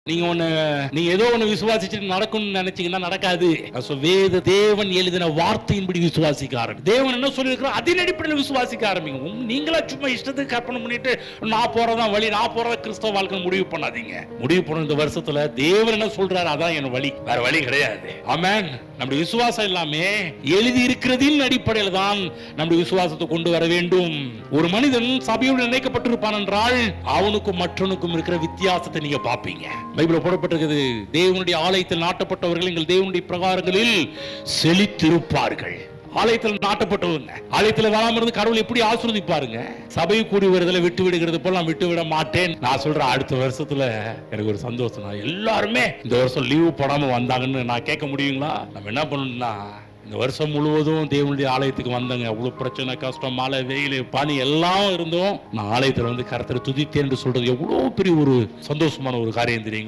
நீங்க ஏதோ ஒண்ணு விசுவாசிச்சுட்டு நடக்கும்னு நினைச்சீங்கன்னா நடக்காது. வேத தேவன் எழுதின வார்த்தையின்படி விசுவாசிக்க ஆரம்பி. தேவன் என்ன சொல்லியிருக்கிறார் அதன் அடிப்படையில் விசுவாசிக்க ஆரம்பிங்க. நீங்களா சும்மா இஷ்டத்துக்கு கற்பனை பண்ணிட்டு நான் போறதான் வழி, நான் போறத கிறிஸ்தவ வாழ்க்கை முடிவு பண்ணாதீங்க. முடிவு பண்ண இந்த வருஷத்துல தேவன் என்ன சொல்றாரு அதான் என் வழி, வேற வழி கிடையாது. ஆமென். நம்முடைய விசுவாசம் எல்லாமே எழுதி இருக்கிறதின் அடிப்படையில் தான் நம்முடைய விசுவாசத்தை கொண்டு வர வேண்டும். ஒரு மனிதன் சபையோடு இணைக்கப்பட்டிருப்பான் என்றால் அவனுக்கும் மற்றவனுக்கும் இருக்கிற வித்தியாசத்தை நீங்க பாப்பீங்க. பைபிள்ல போடப்பட்டிருக்கிறது, தேவனுடைய ஆலயத்தில் நாட்டப்பட்டவர்கள் எங்கள் தேவனுடைய பிரகாரங்களில் செழித்திருப்பார்கள். ஆலயத்தில் நாட்டப்பட்டவங்க ஆலயத்தில் வராம இருந்து கடவுள் எப்படி ஆசீர்வதிப்பாருங்க. சபை கூடி வருதல விட்டு விடுகிறது போல நான் விட்டு விட மாட்டேன். நான் சொல்றேன் அடுத்த வருஷத்துல எனக்கு ஒரு சந்தோஷம், எல்லாருமே இந்த வருஷம் லீவு போடாம வந்தாங்கன்னு நான் கேட்க முடியுங்களா? நம்ம என்ன பண்ணணும்னா இந்த வருஷம் முழுவதும் தேவனுடைய ஆலயத்துக்கு வந்தங்க. அவ்வளவு பிரச்சனை, கஷ்டம், மழை, வெயில், பனி எல்லாம் இருந்தோம். நான் ஆலயத்துல வந்து கர்த்தரை துதித்தேன் என்று சொல்றது எவ்வளவு பெரிய ஒரு சந்தோஷமான ஒரு காரியம் தெரியுங்களா?